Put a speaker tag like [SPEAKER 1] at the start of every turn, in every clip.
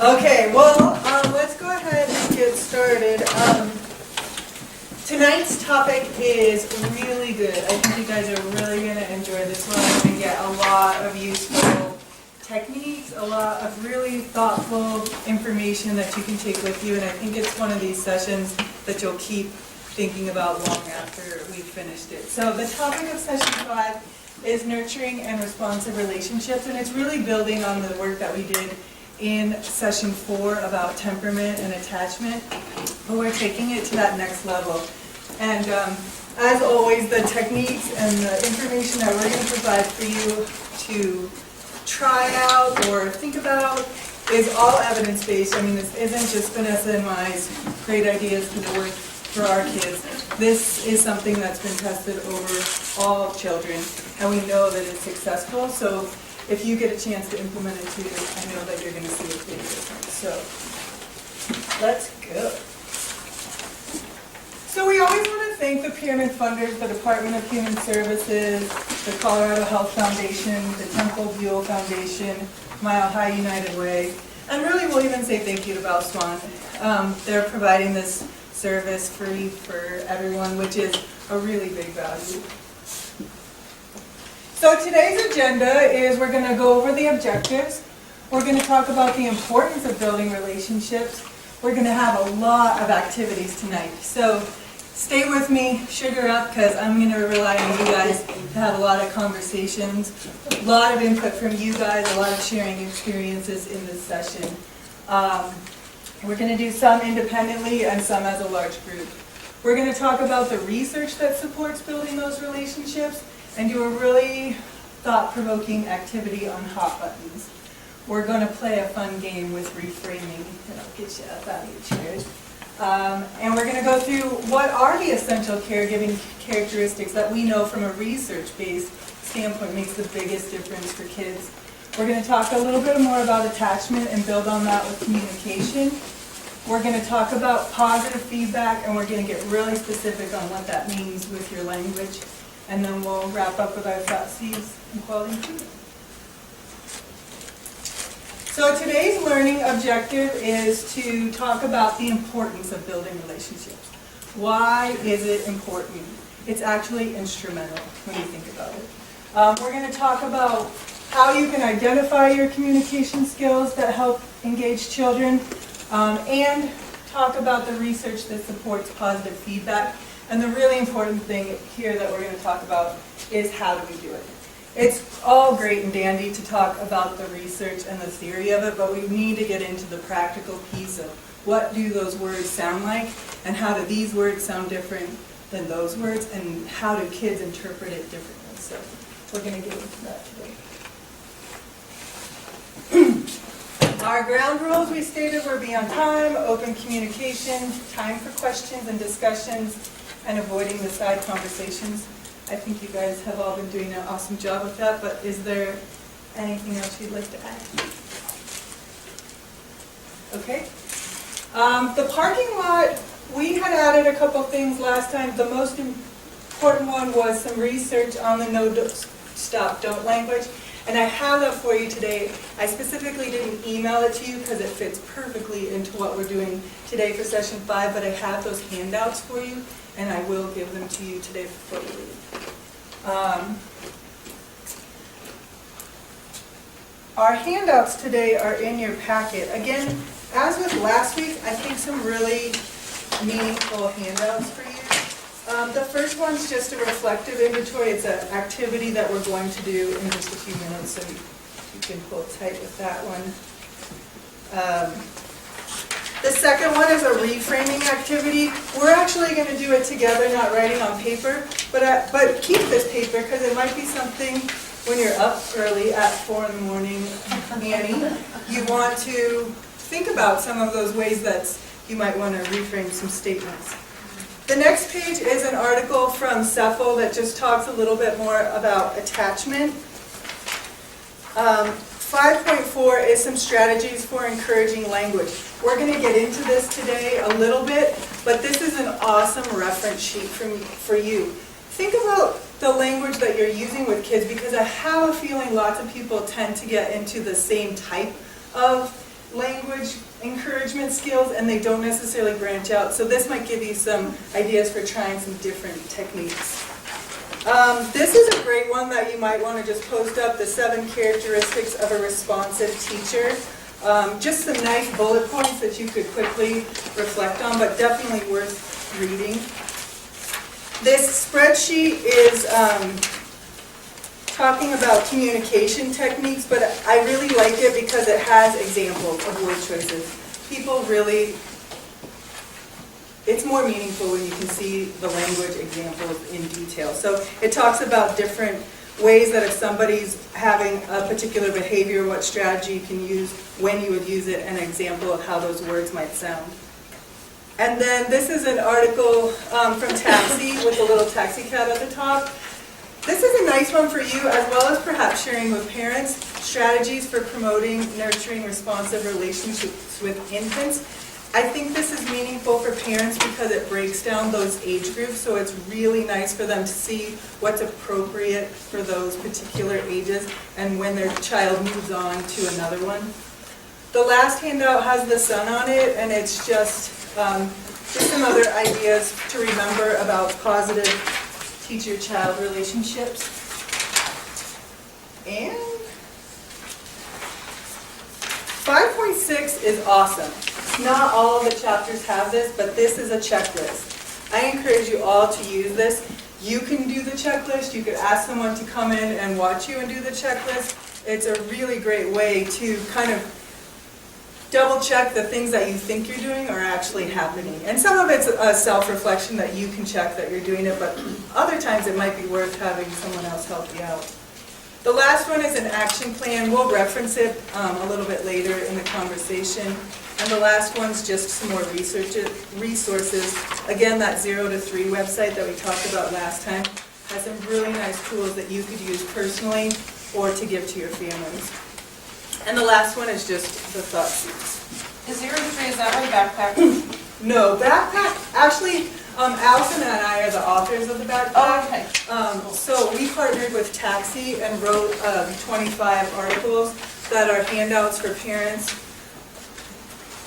[SPEAKER 1] Okay, well, let's go ahead and get started. Tonight's topic is really good. I think you guys are really going to enjoy this one and get a lot of useful techniques, a lot of really thoughtful information that you can take with you, and I think it's one of these sessions that you'll keep thinking about long after we've finished it. So the topic of session 5 is nurturing and responsive relationships, and it's really building on the work that we did in session 4 about temperament and attachment, but we're taking it to that next level. And as always, the techniques and the information that we're going to provide for you to try out or think about is all evidence-based. I mean, this isn't just Vanessa and Mai's great ideas for the work for our kids. This is something that's been tested over all children, and we know that it's successful. So if you get a chance to implement it too, I know that you're going to see a big difference. So let's go. So we always want to thank the pyramid funders, the Department of Human Services, the Colorado Health Foundation, the Temple Buell Foundation, Mile High United Way, and really we'll even say thank you to Val Swan. They're providing this service free for everyone, which is a really big value. So today's agenda is we're going to go over the objectives. We're going to talk about the importance of building relationships. We're going to have a lot of activities tonight. So stay with me, sugar up, because I'm going to rely on you guys to have a lot of conversations, a lot of input from you guys, a lot of sharing experiences in this session. We're going to do some independently and some as a large group. We're going to talk about the research that supports building those relationships and do a really thought-provoking activity on hot buttons. We're going to play a fun game with reframing, and I'll get you up out of your chairs. And we're going to go through what are the essential caregiving characteristics that we know from a research-based standpoint makes the biggest difference for kids. We're going to talk a little bit more about attachment and build on that with communication. We're going to talk about positive feedback, and we're going to get really specific on what that means with your language. And then we'll wrap up with our thought C's and quality improvement. So today's learning objective is to talk about the importance of building relationships. Why is it important? It's actually instrumental when you think about it. We're going to talk about how you can identify your communication skills that help engage children, and talk about the research that supports positive feedback. And the really important thing here that we're going to talk about is how do we do it. It's all great and dandy to talk about the research and the theory of it, but we need to get into the practical piece of what do those words sound like, and how do these words sound different than those words, and how do kids interpret it differently. So we're going to get into that today. Our ground rules we stated were be on time, open communication, time for questions and discussions, and avoiding the side conversations. I think you guys have all been doing an awesome job with that, but is there anything else you'd like to add? Okay. The parking lot, we had added a couple things last time. The most important one was some research on the no, stop, don't language. And I have that for you today. I specifically didn't email it to you because it fits perfectly into what we're doing today for session 5, but I have those handouts for you, and I will give them to you today before you leave. Our handouts today are in your packet. Again, as with last week, I think some really meaningful handouts for you. The first one's just a reflective inventory. It's an activity that we're going to do in just a few minutes, so you can hold tight with that one. The second one is a reframing activity. We're actually going to do it together, not writing on paper, but keep this paper because it might be something when you're up early at 4 in the morning, Annie, you want to think about some of those ways that you might want to reframe some statements. The next page is an article from Cephal that just talks a little bit more about attachment. 5.4 is some strategies for encouraging language. We're going to get into this today a little bit, but this is an awesome reference sheet for you. Think about the language that you're using with kids, because I have a feeling lots of people tend to get into the same type of language encouragement skills and they don't necessarily branch out. So this might give you some ideas for trying some different techniques. This is a great one that you might want to just post up, the 7 characteristics of a responsive teacher. Just some nice bullet points that you could quickly reflect on, but definitely worth reading. This spreadsheet is talking about communication techniques, but I really like it because it has examples of word choices. People really, it's more meaningful when you can see the language examples in detail. So it talks about different ways that if somebody's having a particular behavior, what strategy you can use, when you would use it, and an example of how those words might sound. And then this is an article from Taxi with the little taxi cab at the top. This is a nice one for you, as well as perhaps sharing with parents, strategies for promoting, nurturing, responsive relationships with infants. I think this is meaningful for parents because it breaks down those age groups, so it's really nice for them to see what's appropriate for those particular ages and when their child moves on to another one. The last handout has the sun on it, and it's just some other ideas to remember about positive teacher-child relationships. And 5.6 is awesome. Not all of the chapters have this, but this is a checklist. I encourage you all to use this. You can do the checklist. You could ask someone to come in and watch you and do the checklist. It's a really great way to kind of double check the things that you think you're doing are actually happening. And some of it's a self-reflection that you can check that you're doing it, but other times it might be worth having someone else help you out. The last one is an action plan. We'll reference it a little bit later in the conversation. And the last one's just some more resources. Again, that 0 to 3 website that we talked about last time has some really nice tools that you could use personally or to give to your families. And the last one is just the thought sheets.
[SPEAKER 2] Is 0 to 3, is that my backpack?
[SPEAKER 1] No, backpack, actually, Allison and I are the authors of the backpack.
[SPEAKER 2] Oh, okay.
[SPEAKER 1] So we partnered with Taxi and wrote 25 articles that are handouts for parents,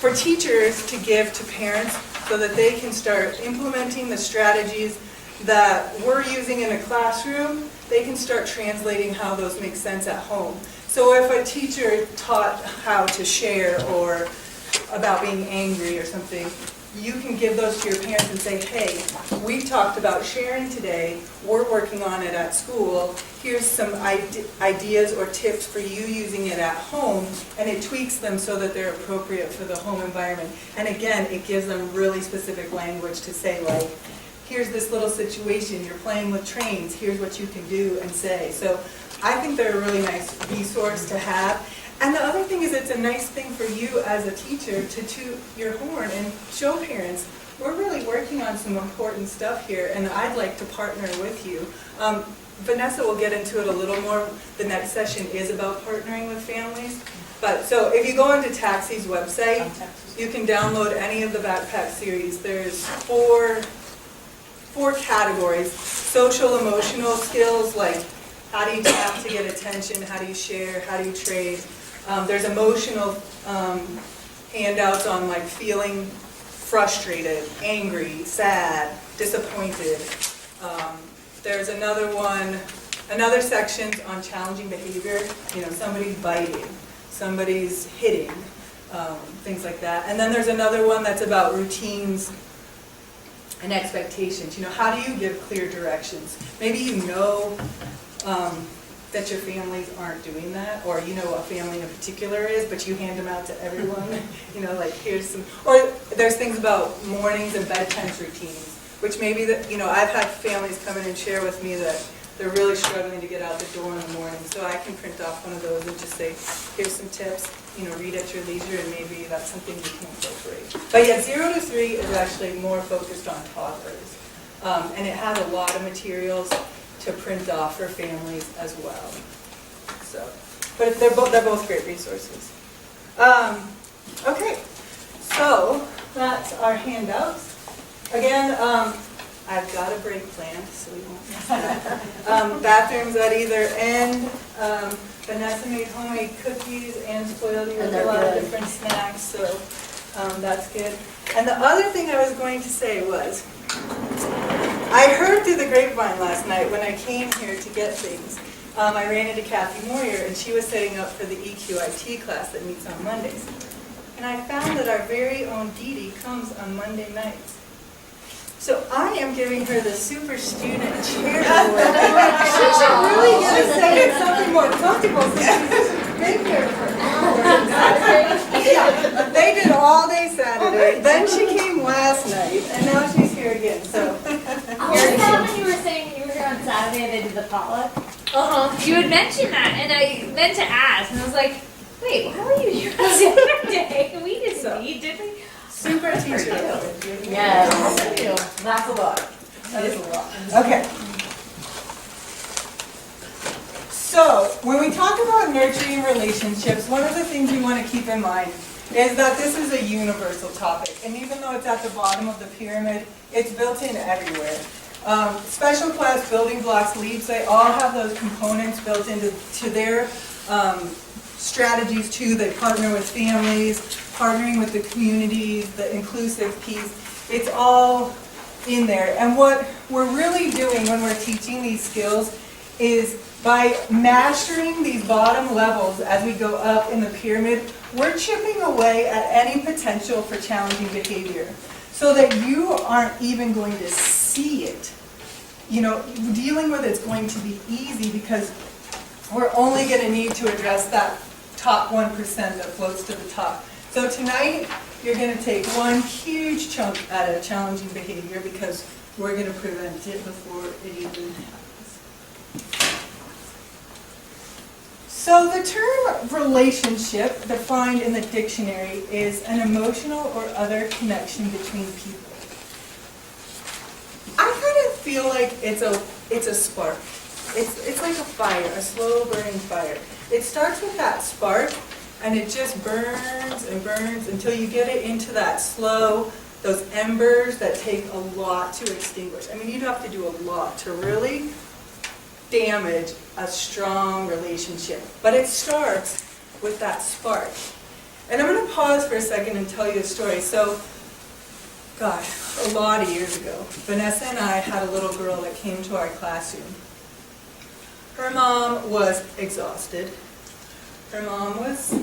[SPEAKER 1] for teachers to give to parents so that they can start implementing the strategies that we're using in a classroom. They can start translating how those make sense at home. So if a teacher taught how to share or about being angry or something, you can give those to your parents and say, hey, we talked about sharing today, we're working on it at school, here's some ideas or tips for you using it at home, and it tweaks them so that they're appropriate for the home environment. And again, it gives them really specific language to say, like, here's this little situation, you're playing with trains, here's what you can do and say. So I think they're a really nice resource to have. And the other thing is it's a nice thing for you as a teacher to toot your horn and show parents, we're really working on some important stuff here and I'd like to partner with you. Vanessa will get into it a little more. The next session is about partnering with families. But so if you go onto Taxi's website, you can download any of the backpack series. There's four categories. Social emotional skills, like how do you tap to get attention, how do you share, how do you trade. There's emotional handouts on like feeling frustrated, angry, sad, disappointed. There's another section on challenging behavior, somebody's biting, somebody's hitting, things like that. And then there's another one that's about routines and expectations. How do you give clear directions? Maybe you know that your families aren't doing that, or a family in particular is, but you hand them out to everyone. Like here's some, or there's things about mornings and bedtime routines, which maybe I've had families come in and share with me that they're really struggling to get out the door in the morning. So I can print off one of those and just say, here's some tips, read at your leisure, and maybe that's something you can incorporate. But yeah, 0 to 3 is actually more focused on toddlers. And it has a lot of materials to print off for families as well. So, but they're both great resources. Okay, so that's our handouts. Again, I've got a break planned, so we won't miss that. Bathrooms at either end. Vanessa made homemade cookies and spoiled you with a lot of different snacks, so that's good. And the other thing I was going to say was, I heard through the grapevine last night when I came here to get things, I ran into Kathy Moyer, and she was setting up for the EQIT class that meets on Mondays. And I found that our very own Dee Dee comes on Monday nights. So I am giving her the super student chair award. She should really get a second something more comfortable since she's been here for hours. Yeah, they did all day Saturday, then she came last night, and now she's here again, so.
[SPEAKER 3] I thought when you were saying you were here on Saturday and they did the potluck. You had mentioned that, and I meant to ask, and I was like, wait, why were you here on Saturday? We didn't eat, did we?
[SPEAKER 1] Super teacher.
[SPEAKER 2] Yes. That's a lot.
[SPEAKER 1] That is a lot. Okay. So, when we talk about nurturing relationships, one of the things you want to keep in mind is that this is a universal topic. And even though it's at the bottom of the pyramid, it's built in everywhere. Special class building blocks, leads, they all have those components built into their strategies too. They partner with families, partnering with the communities, the inclusive piece. It's all in there. And what we're really doing when we're teaching these skills is by mastering these bottom levels as we go up in the pyramid, we're chipping away at any potential for challenging behavior so that you aren't even going to see it. You know, dealing with it's going to be easy because we're only going to need to address that top 1% that floats to the top. So tonight, you're going to take one huge chunk out of challenging behavior because we're going to prevent it before it even happens. So the term relationship, defined in the dictionary, is an emotional or other connection between people. I kind of feel like it's a spark. It's like a fire, a slow burning fire. It starts with that spark, and it just burns and burns until you get it into that slow, those embers that take a lot to extinguish. I mean, you'd have to do a lot to really damage a strong relationship. But it starts with that spark. And I'm going to pause for a second and tell you a story. So, gosh, a lot of years ago, Vanessa and I had a little girl that came to our classroom. Her mom was exhausted. Her mom was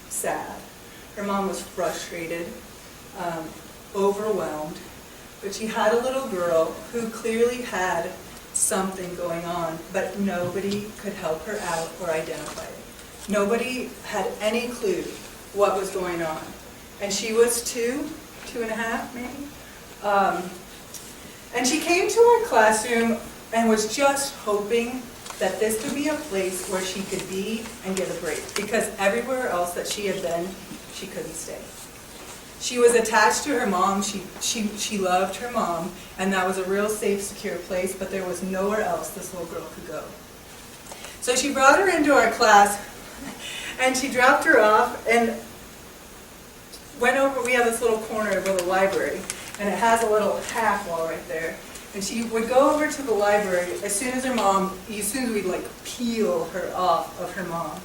[SPEAKER 1] sad. Her mom was frustrated, overwhelmed. But she had a little girl who clearly had something going on, but nobody could help her out or identify it. Nobody had any clue what was going on. And she was 2.5 maybe. And she came to our classroom and was just hoping that this could be a place where she could be and get a break, because everywhere else that she had been, she couldn't stay. She was attached to her mom, she loved her mom, and that was a real safe, secure place, but there was nowhere else this little girl could go. So she brought her into our class, and she dropped her off, and went over, we have this little corner with a library, and it has a little half wall right there. And she would go over to the library as soon as we'd like peel her off of her mom.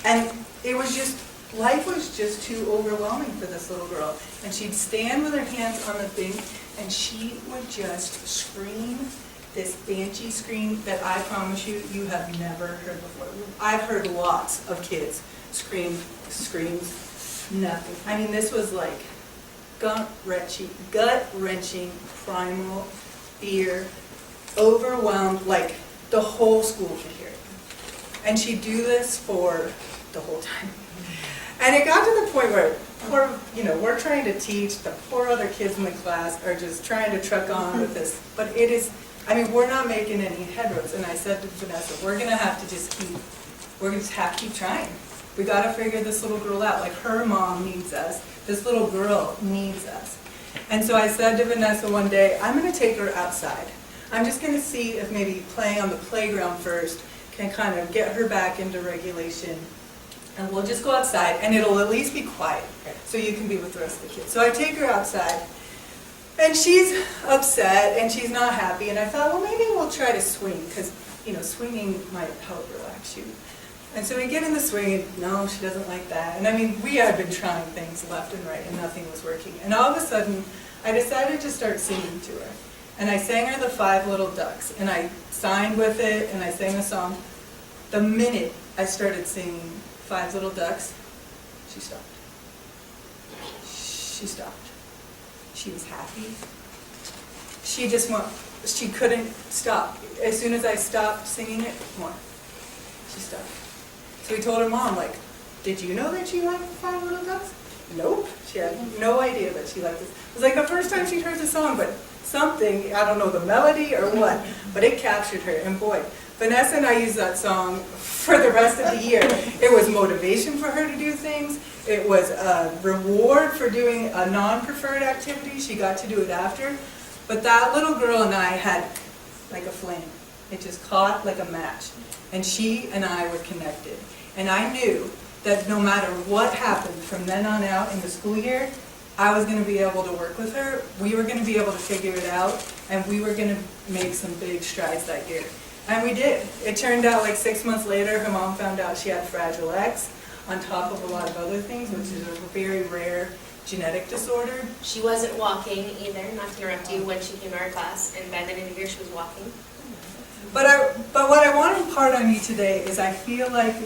[SPEAKER 1] And it was just, life was just too overwhelming for this little girl. And she'd stand with her hands on the thing, and she would just scream this banshee scream that I promise you, you have never heard before. I've heard lots of kids screams, nothing. I mean, this was like gut-wrenching, primal fear, overwhelmed, like the whole school could hear it. And she'd do this for the whole time. And it got to the point where, we're trying to teach, the poor other kids in the class are just trying to truck on with this. But it is, we're not making any headroads. And I said to Vanessa, we're going to have to keep trying. We got to figure this little girl out. Like, her mom needs us. This little girl needs us. And so I said to Vanessa one day, I'm going to take her outside. I'm just going to see if maybe playing on the playground first can kind of get her back into regulation. And we'll just go outside, and it'll at least be quiet, so you can be with the rest of the kids. So I take her outside, And she's upset and she's not happy, and I thought, well, maybe we'll try to swing, because, you know, swinging might help relax you. And so we get in the swing, and no, she doesn't like that. And I mean, we had been trying things left and right, and nothing was working. And all of a sudden, I decided to start singing to her. And I sang her the 5 Little Ducks, and I signed with it, and I sang the song. The minute I started singing 5 Little Ducks, she stopped. She stopped. She was happy. She just went, she couldn't stop. As soon as I stopped singing it, more. She stopped. So we told her mom, like, did you know that she liked 5 Little Ducks? Nope. She had no idea that she liked this. It was like the first time she'd heard the song, but something, I don't know the melody or what, but it captured her. And boy, Vanessa and I used that song for the rest of the year. It was motivation for her to do things. It was a reward for doing a non-preferred activity. She got to do it after. But that little girl and I had like a flame. It just caught like a match. And she and I were connected. And I knew that no matter what happened from then on out in the school year, I was going to be able to work with her. We were going to be able to figure it out. And we were going to make some big strides that year. And we did. It turned out like 6 months later, her mom found out she had Fragile X, on top of a lot of other things, which is a very rare genetic disorder.
[SPEAKER 2] She wasn't walking either, not to interrupt you, when she came to our class, and by the end of the year she was walking.
[SPEAKER 1] But what I want to impart on you today is I feel like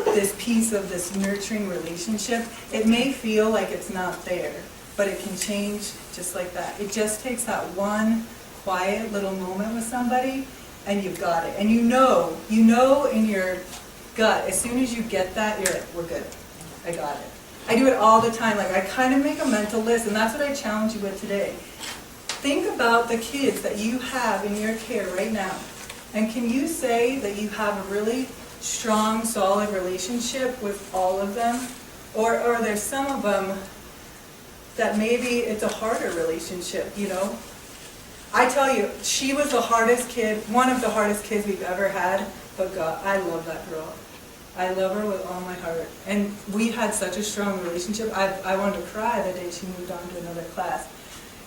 [SPEAKER 1] this piece of this nurturing relationship, it may feel like it's not there, but it can change just like that. It just takes that one quiet little moment with somebody, and you've got it. And you know in your gut, as soon as you get that, you're like, we're good. I got it. I do it all the time. Like, I kind of make a mental list, and that's what I challenge you with today. Think about the kids that you have in your care right now. And can you say that you have a really strong, solid relationship with all of them? Or are there some of them that maybe it's a harder relationship, you know? I tell you, she was the hardest kid, one of the hardest kids we've ever had, but God, I love that girl. I love her with all my heart. And we had such a strong relationship. I wanted to cry the day she moved on to another class.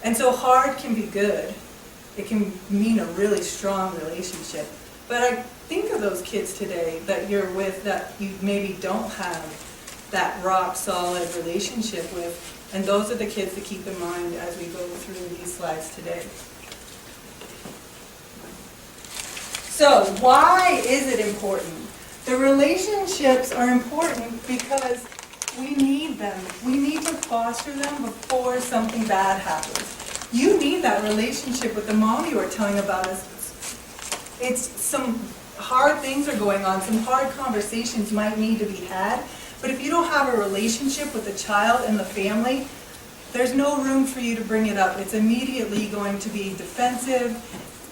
[SPEAKER 1] And so hard can be good. It can mean a really strong relationship. But I think of those kids today that you're with that you maybe don't have that rock solid relationship with. And those are the kids to keep in mind as we go through these slides today. So why is it important? The relationships are important because we need them. We need to foster them before something bad happens. You need that relationship with the mom you were telling about. It's some hard things are going on, some hard conversations might need to be had, but if you don't have a relationship with the child and the family, there's no room for you to bring it up. It's immediately going to be defensive.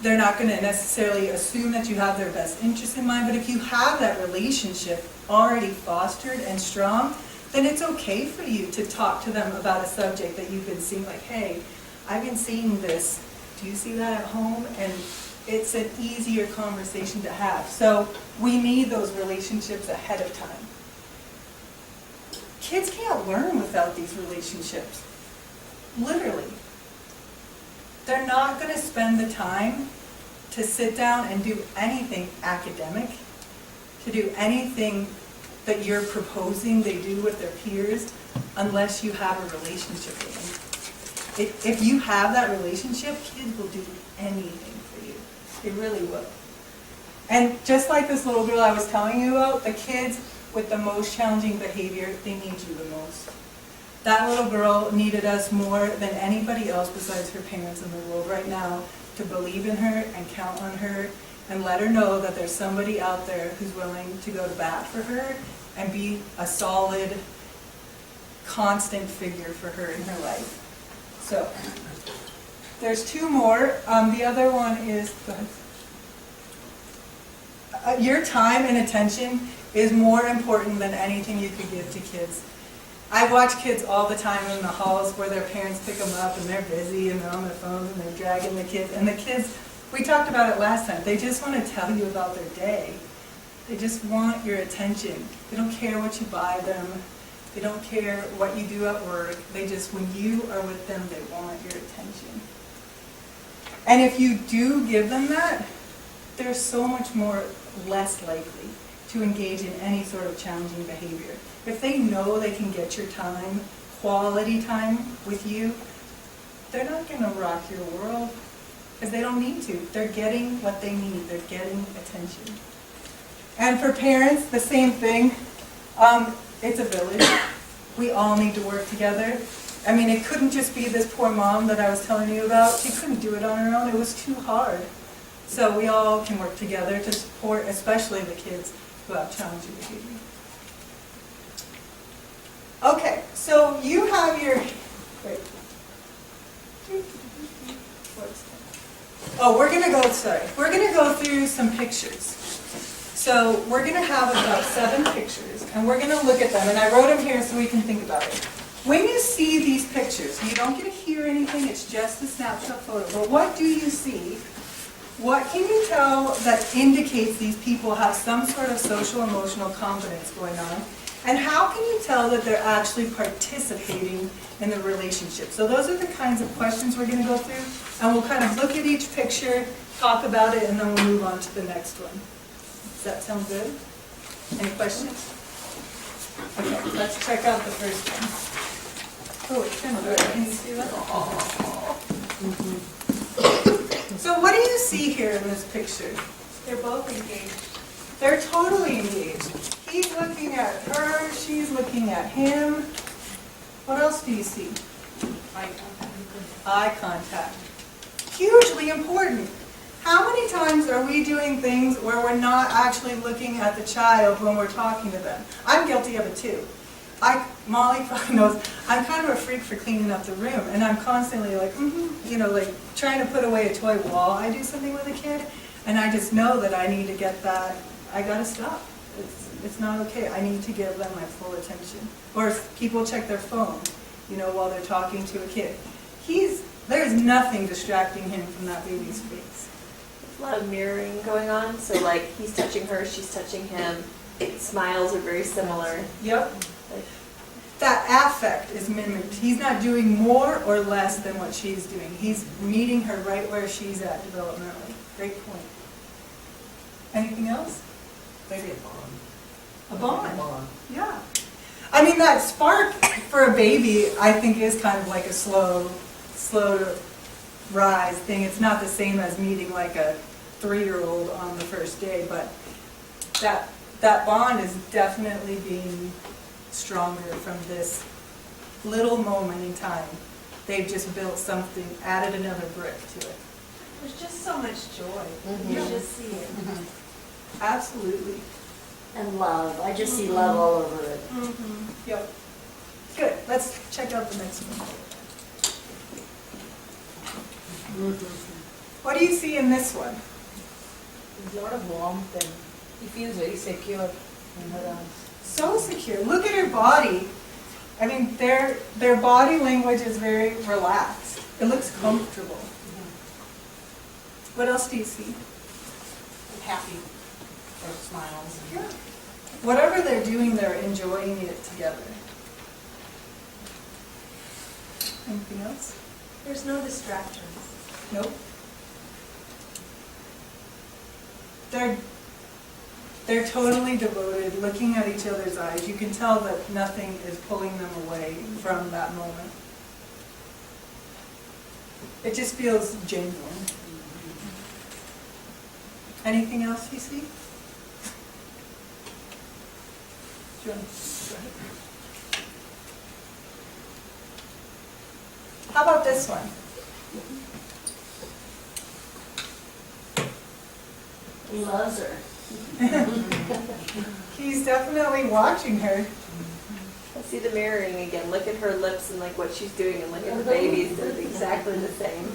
[SPEAKER 1] They're not going to necessarily assume that you have their best interest in mind, but if you have that relationship already fostered and strong, then it's okay for you to talk to them about a subject that you've been seeing, like, hey, I've been seeing this. Do you see that at home? And it's an easier conversation to have. So we need those relationships ahead of time. Kids can't learn without these relationships. Literally. They're not going to spend the time to sit down and do anything academic, to do anything that you're proposing they do with their peers, unless you have a relationship with them. If you have that relationship, kids will do anything for you. They really will. And just like this little girl I was telling you about, the kids with the most challenging behavior, they need you the most. That little girl needed us more than anybody else besides her parents in the world right now to believe in her and count on her and let her know that there's somebody out there who's willing to go to bat for her and be a solid, constant figure for her in her life. So, there's 2 more. The other one is, go ahead. Your time and attention is more important than anything you could give to kids. I watch kids all the time in the halls where their parents pick them up and they're busy and they're on their phones and they're dragging the kids. And the kids, we talked about it last time, they just want to tell you about their day. They just want your attention. They don't care what you buy them. They don't care what you do at work. They just, when you are with them, they want your attention. And if you do give them that, they're so much less likely to engage in any sort of challenging behavior. If they know they can get your time, quality time with you, they're not going to rock your world because they don't need to. They're getting what they need. They're getting attention. And for parents, the same thing. It's a village. We all need to work together. I mean, it couldn't just be this poor mom that I was telling you about. She couldn't do it on her own. It was too hard. So we all can work together to support, especially the kids who have challenging behavior. Okay, so you have your, wait. Oh, we're gonna go through some pictures. So we're gonna have about 7 pictures, and we're gonna look at them, and I wrote them here so we can think about it. When you see these pictures, you don't get to hear anything, it's just a snapshot photo, but what do you see? What can you tell that indicates these people have some sort of social emotional competence going on? And how can you tell that they're actually participating in the relationship? So those are the kinds of questions we're going to go through. And we'll kind of look at each picture, talk about it, and then we'll move on to the next one. Does that sound good? Any questions? Okay, let's check out the first one. Oh, it's kind of good. Can you see that? So what do you see here in this picture?
[SPEAKER 2] They're both engaged.
[SPEAKER 1] They're totally engaged. He's looking at her, she's looking at him. What else do you see?
[SPEAKER 2] Eye contact.
[SPEAKER 1] Eye contact. Hugely important. How many times are we doing things where we're not actually looking at the child when we're talking to them? I'm guilty of it too. Molly knows I'm kind of a freak for cleaning up the room, and I'm constantly like, like trying to put away a toy while I do something with a kid, and I just know that I need to get that. I gotta stop. It's not okay. I need to give them my full attention. Or if people check their phone, while they're talking to a kid, there's nothing distracting him from that baby's face.
[SPEAKER 4] There's a lot of mirroring going on. So like he's touching her, she's touching him. Smiles are very similar.
[SPEAKER 1] Yep. That affect is mimicked. He's not doing more or less than what she's doing. He's meeting her right where she's at developmentally. Great point. Anything else?
[SPEAKER 5] Maybe a bond.
[SPEAKER 1] A bond.
[SPEAKER 5] A bond.
[SPEAKER 1] Yeah. I mean, that spark for a baby, I think, is kind of like a slow to rise thing. It's not the same as meeting like a 3-year-old on the first day, but that bond is definitely being stronger from this little moment in time. They've just built something, added another brick to it.
[SPEAKER 6] There's just so much joy.
[SPEAKER 4] Mhm.
[SPEAKER 6] You just see it.
[SPEAKER 1] Absolutely.
[SPEAKER 7] And love. I just see love all over it.
[SPEAKER 1] Yep. Good. Let's check out the next one. What do you see in this one?
[SPEAKER 6] There's a lot of warmth and he feels very secure in her arms.
[SPEAKER 1] So secure. Look at her body. I mean, their body language is very relaxed. It looks comfortable. What else do you see?
[SPEAKER 6] Happy. Or smiles.
[SPEAKER 1] Yeah. Whatever they're doing, they're enjoying it together. Anything else?
[SPEAKER 6] There's no distractions.
[SPEAKER 1] Nope. They're totally devoted, looking at each other's eyes. You can tell that nothing is pulling them away from that moment. It just feels genuine. Anything else you see? Go ahead. How about this one?
[SPEAKER 7] He loves her.
[SPEAKER 1] He's definitely watching her.
[SPEAKER 4] I see the mirroring again. Look at her lips and like what she's doing, and look at the babies. They're exactly the same.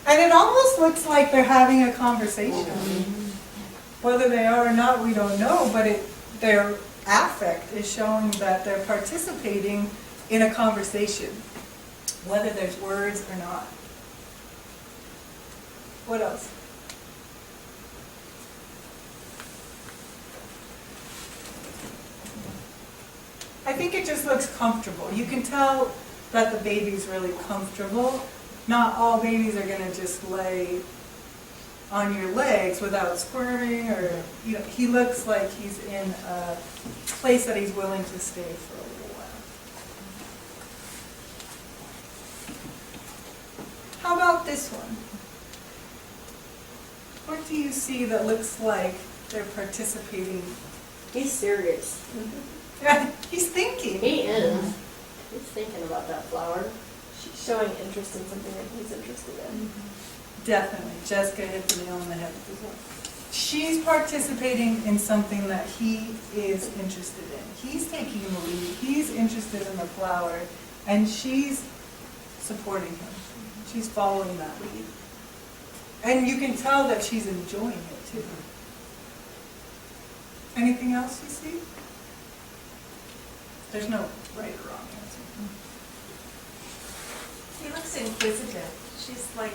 [SPEAKER 1] And it almost looks like they're having a conversation. Whether they are or not, we don't know, but their affect is showing that they're participating in a conversation, whether there's words or not. What else? I think it just looks comfortable. You can tell that the baby's really comfortable not all babies are gonna just lay on your legs without squirming, or, you know, he looks like he's in a place that he's willing to stay for a little while. How about this one? What do you see that looks like they're participating?
[SPEAKER 7] He's serious.
[SPEAKER 1] He's thinking.
[SPEAKER 7] He is. He's thinking about that flower.
[SPEAKER 4] She's showing interest in something that he's interested in.
[SPEAKER 1] Definitely. Jessica hit the nail on the head as well. She's participating in something that he is interested in. He's taking the lead. He's interested in the flower, and she's supporting him. She's following that lead. And you can tell that she's enjoying it too. Anything else you see? There's no right or wrong answer.
[SPEAKER 5] He looks inquisitive. She's like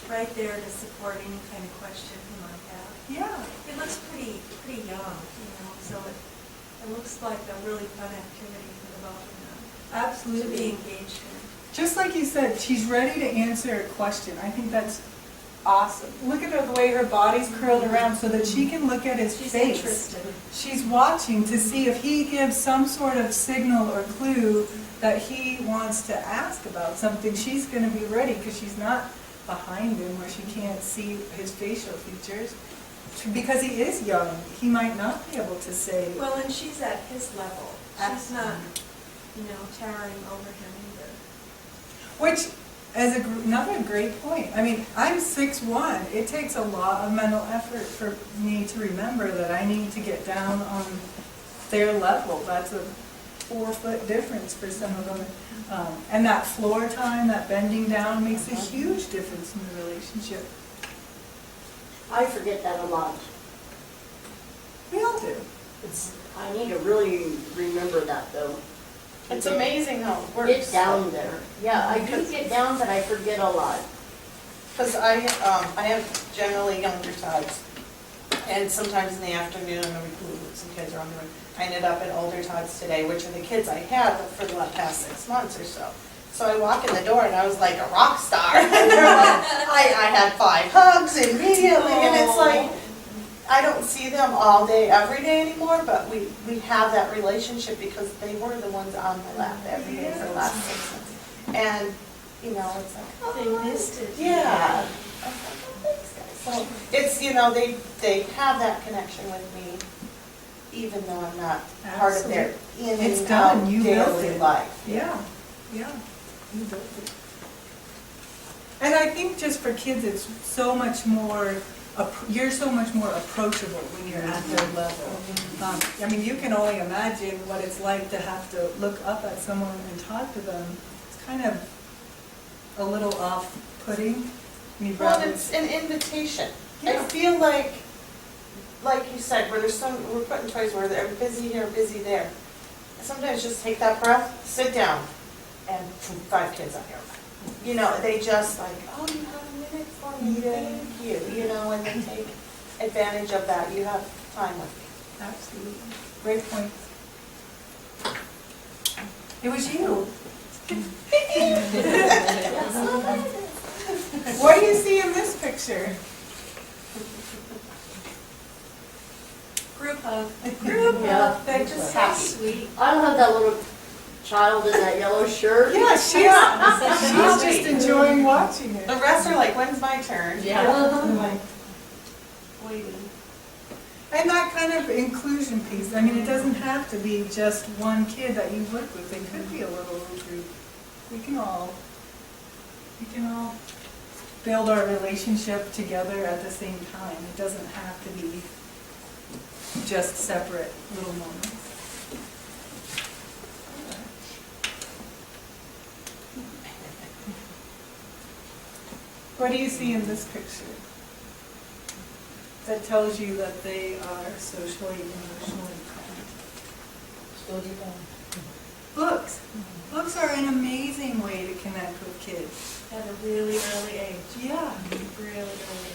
[SPEAKER 5] right there to support any kind of question he might have.
[SPEAKER 1] Yeah.
[SPEAKER 5] He looks pretty young, you know, so it looks like a really fun activity for the both of them to
[SPEAKER 1] Absolutely.
[SPEAKER 5] be engaged in.
[SPEAKER 1] Just like you said, she's ready to answer a question. I think that's awesome. Look at the way her body's curled around so that she can look at his
[SPEAKER 5] She's
[SPEAKER 1] face.
[SPEAKER 5] interested.
[SPEAKER 1] She's watching to see if he gives some sort of signal or clue that he wants to ask about something. She's going to be ready because she's not behind him where she can't see his facial features. Because he is young, he might not be able to say.
[SPEAKER 5] Well, and she's at his level. She's not, you know, towering over him either.
[SPEAKER 1] Which, another great point. I mean, I'm 6'1". It takes a lot of mental effort for me to remember that I need to get down on their level. That's a 4-foot difference for some of them. And that floor time, that bending down makes a huge difference in the relationship.
[SPEAKER 7] I forget that a lot.
[SPEAKER 1] We all do.
[SPEAKER 7] I need to really remember that though.
[SPEAKER 6] It's amazing how it works.
[SPEAKER 7] Get down there. Yeah, I do get down, but I forget a lot.
[SPEAKER 8] Because I have generally younger Tods, and sometimes in the afternoon, some kids are on the road. I ended up at older Tods today, which are the kids I had for the past 6 months or so. So I walk in the door and I was like a rock star. And they're like, I had 5 hugs immediately, and it's like, I don't see them all day, every day anymore, but we have that relationship because they were the ones on my lap every day for the last 6 months. And, you know, it's like, oh,
[SPEAKER 5] They missed it.
[SPEAKER 8] yeah. So it's, you know, they have that connection with me, even though I'm not part of their in
[SPEAKER 1] It's
[SPEAKER 8] and
[SPEAKER 1] done.
[SPEAKER 8] out
[SPEAKER 1] You built
[SPEAKER 8] daily
[SPEAKER 1] it.
[SPEAKER 8] life.
[SPEAKER 1] Yeah, yeah. You built it. And I think just for kids, it's so much more, you're so much more approachable when you're at their level. I mean, you can only imagine what it's like to have to look up at someone and talk to them. It's kind of a little off-putting. You'd
[SPEAKER 8] Well,
[SPEAKER 1] rather-
[SPEAKER 8] it's an invitation. I
[SPEAKER 1] Yeah.
[SPEAKER 8] feel like you said, where there's we're putting toys where they're busy here, busy there. Sometimes just take that breath, sit down, and 5 kids on your lap. You know, they just like, oh, you have a minute for me, thank you. You know, and they take advantage of that. You have time with me.
[SPEAKER 1] Absolutely. Great point. It was you. What do you see in this picture?
[SPEAKER 5] Group hug.
[SPEAKER 1] Group
[SPEAKER 7] Yeah.
[SPEAKER 1] hug. They're just
[SPEAKER 5] So
[SPEAKER 1] happy.
[SPEAKER 5] sweet.
[SPEAKER 7] I love that little child in that yellow shirt.
[SPEAKER 1] Yeah, she's just enjoying watching it.
[SPEAKER 8] The rest are like, when's my turn?
[SPEAKER 1] Yeah.
[SPEAKER 8] Waiting.
[SPEAKER 1] And that kind of inclusion piece, I mean, it doesn't have to be just one kid that you work with. It could be a little group. We can all build our relationship together at the same time. It doesn't have to be just separate little moments. What do you see in this picture that tells you that they are socially, emotionally connected? Books. Books are an amazing way to connect with kids.
[SPEAKER 5] At a really early age.
[SPEAKER 1] Yeah.
[SPEAKER 5] Really early.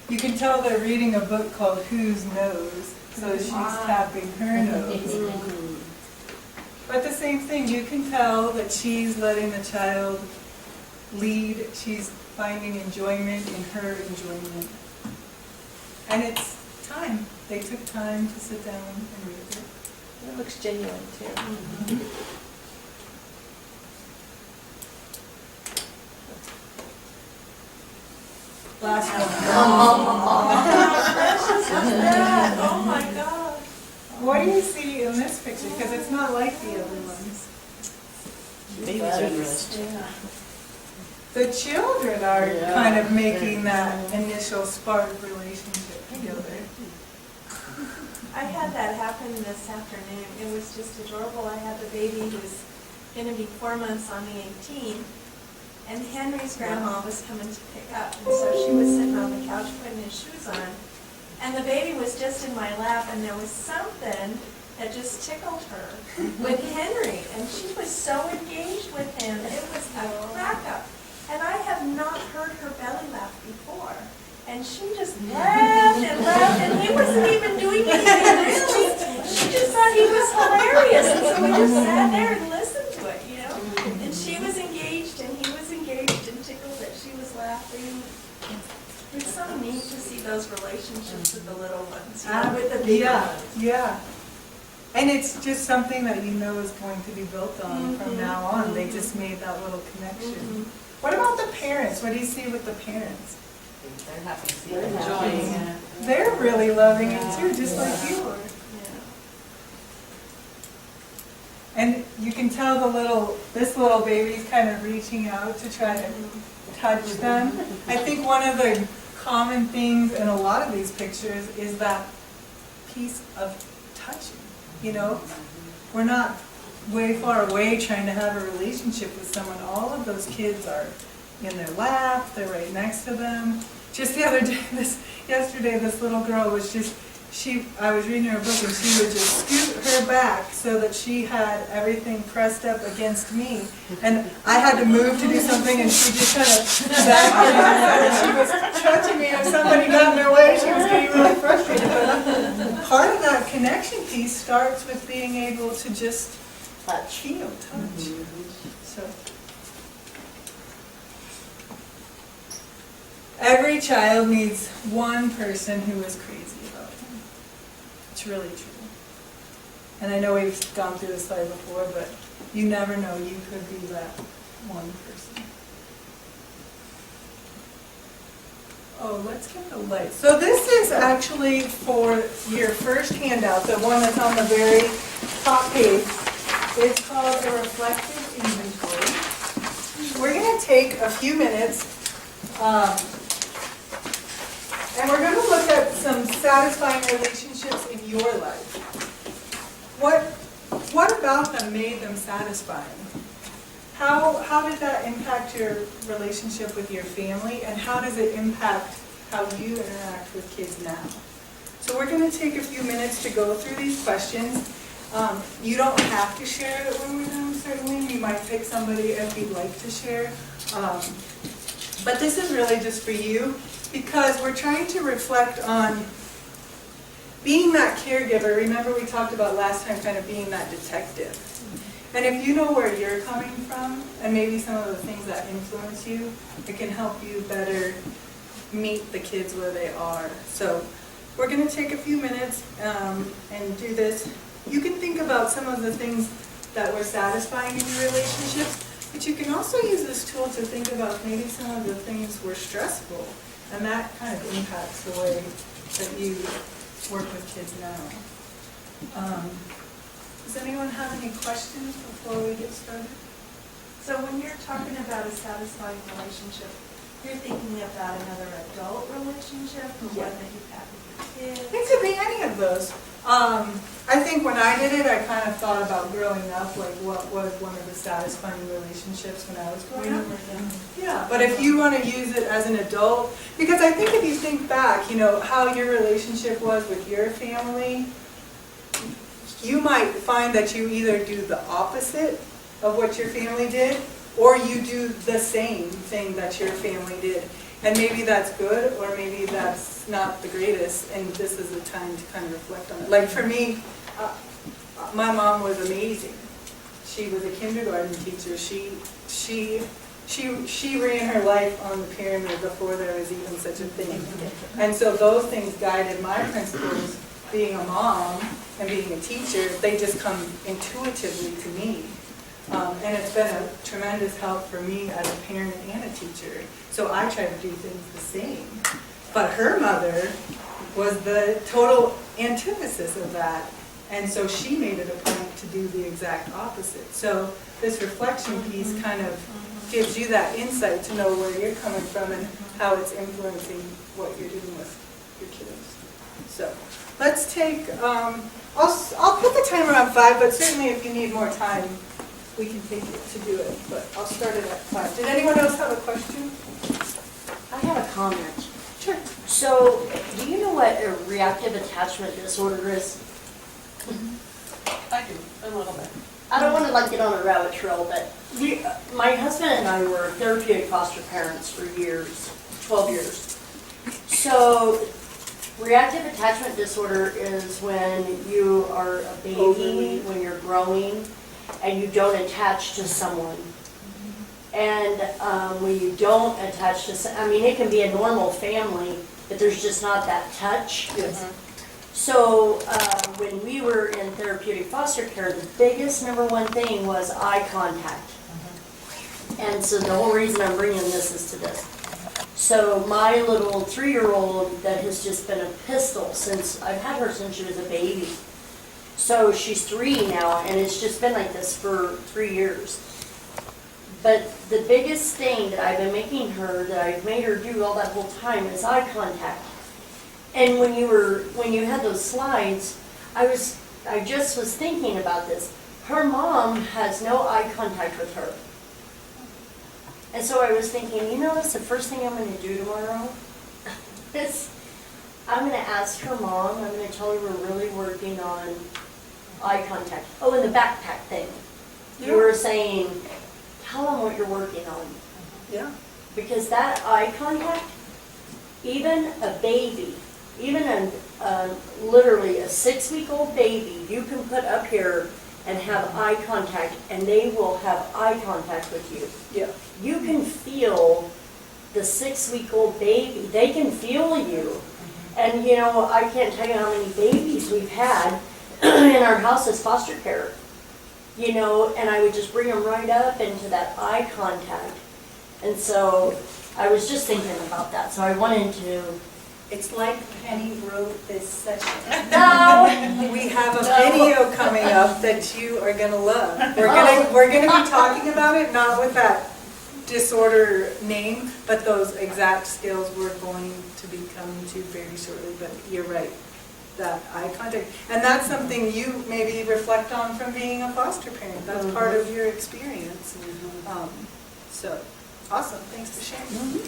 [SPEAKER 1] You can tell they're reading a book called Whose Nose, so she's tapping her nose. But the same thing, you can tell that she's letting the child lead, she's finding enjoyment in her enjoyment. And it's time. They took time to sit down and read it.
[SPEAKER 4] It looks genuine too.
[SPEAKER 1] Last one.
[SPEAKER 5] Oh my God.
[SPEAKER 1] What do you see in this picture? Because it's not like the other ones. The children are kind of making that initial spark relationship together.
[SPEAKER 5] I had that happen this afternoon. It was just adorable. I had the baby who was going to be 4 months on the 18th, and Henry's grandma was coming to pick up. And so she was sitting on the couch putting his shoes on, and the baby was just in my lap, and there was something that just tickled her with Henry, and she was so engaged with him. It was a crack up. And I have not heard her belly laugh before. And she just laughed, and he wasn't even doing anything really. She just thought he was hilarious, and so we just sat there and listened to it, you know. And she was engaged, and he was engaged, and tickled that she was laughing. It's so neat to see those relationships with the little ones, you know, with the big ones.
[SPEAKER 1] Yeah. And it's just something that you know is going to be built on from now on. They just made that little connection. What about the parents? What do you see with the parents?
[SPEAKER 6] They're happy to see
[SPEAKER 7] They're
[SPEAKER 6] it.
[SPEAKER 7] enjoying
[SPEAKER 6] it.
[SPEAKER 1] They're really loving it too, just like you are. And you can tell this little baby's kind of reaching out to try to touch them. I think one of the common things in a lot of these pictures is that piece of touching, you know? We're not way far away trying to have a relationship with someone. All of those kids are in their lap, they're right next to them. Just the other day, yesterday, this little girl was just, I was reading her book, and she would just scoot her back so that she had everything pressed up against me. And I had to move to do something, and she just kind of backed. She was touching me, and if somebody got in her way, she was getting really frustrated. But part of that connection piece starts with being able to just feel, touch. So every child needs one person who is crazy about them. It's really true. And I know we've gone through this slide before, but you never know, you could be that one person. Oh, let's get the light. So this is actually for your first handout, the one that's on the very top page. It's called a reflective inventory. We're going to take a few minutes and we're going to look at some satisfying relationships in your life. What about them made them satisfying? How did that impact your relationship with your family, and how does it impact how you interact with kids now? So we're going to take a few minutes to go through these questions. You don't have to share it when we're done, certainly. You might pick somebody if you'd like to share. But this is really just for you, because we're trying to reflect on being that caregiver. Remember we talked about last time kind of being that detective. And if you know where you're coming from, and maybe some of the things that influence you, it can help you better meet the kids where they are. So we're going to take a few minutes and do this. You can think about some of the things that were satisfying in your relationships, but you can also use this tool to think about maybe some of the things were stressful, and that kind of impacts the way that you work with kids now. Does anyone have any questions before we get started?
[SPEAKER 5] So when you're talking about a satisfying relationship, you're thinking about another adult relationship, or one that you've had with your kids?
[SPEAKER 1] It could be any of those. I think when I did it, I kind of thought about growing up, like what was one of the satisfying relationships when I was growing up. Yeah, but if you want to use it as an adult, because I think if you think back, you know, how your relationship was with your family, you might find that you either do the opposite of what your family did, or you do the same thing that your family did. And maybe that's good, or maybe that's not the greatest, and this is a time to kind of reflect on it. Like for me, my mom was amazing, She was a kindergarten teacher. She ran her life on the pyramid before there was even such a thing. And so those things guided my principles. Being a mom and being a teacher, they just come intuitively to me. And it's been a tremendous help for me as a parent and a teacher. So I try to do things the same. But her mother was the total antithesis of that. And so she made it a point to do the exact opposite. So this reflection piece kind of gives you that insight to know where you're coming from and how it's influencing what you're doing with your kids. So let's take, I'll put the timer on 5, but certainly if you need more time, we can take it to do it. But I'll start it at 5. Did anyone else have a question?
[SPEAKER 7] I have a comment.
[SPEAKER 1] Sure.
[SPEAKER 7] So, do you know what a reactive attachment disorder is?
[SPEAKER 8] I do, a little bit.
[SPEAKER 7] I don't want to like get on a rabbit trail, but my husband and I were therapeutic foster parents for years, 12 years. So, reactive attachment disorder is when you are a baby, when you're growing, and you don't attach to someone. And when you don't attach to, I mean, it can be a normal family, but there's just not that touch.
[SPEAKER 1] Yes.
[SPEAKER 7] So when we were in therapeutic foster care, the biggest #1 thing was eye contact. And so the whole reason I'm bringing this is to this. So my little 3-year-old that has just been a pistol since, I've had her since she was a baby. So she's 3 now, and it's just been like this for 3 years. But the biggest thing that I've been making her, that I've made her do all that whole time, is eye contact. And when you had those slides, I just was thinking about this. Her mom has no eye contact with her. And so I was thinking, you know, that's the first thing I'm going to do tomorrow. I'm going to ask her mom, I'm going to tell her we're really working on eye contact. Oh, and the backpack thing. You were saying, tell them what you're working on.
[SPEAKER 1] Yeah.
[SPEAKER 7] Because that eye contact, even a baby, even literally a 6-week-old baby, you can put up here and have eye contact, and they will have eye contact with you.
[SPEAKER 1] Yeah.
[SPEAKER 7] You can feel the 6-week-old baby. They can feel you. And, you know, I can't tell you how many babies we've had in our house as foster care. You know, and I would just bring them right up into that eye contact. And so I was just thinking about that. So I wanted to...
[SPEAKER 1] It's like Penny wrote this session.
[SPEAKER 7] No!
[SPEAKER 1] We have a video coming up that you are gonna love. We're gonna be talking about it, not with that disorder name, but those exact skills we're going to be coming to very shortly. But you're right, that eye contact, and that's something you maybe reflect on from being a foster parent. That's part of your experience. So awesome. Thanks for sharing.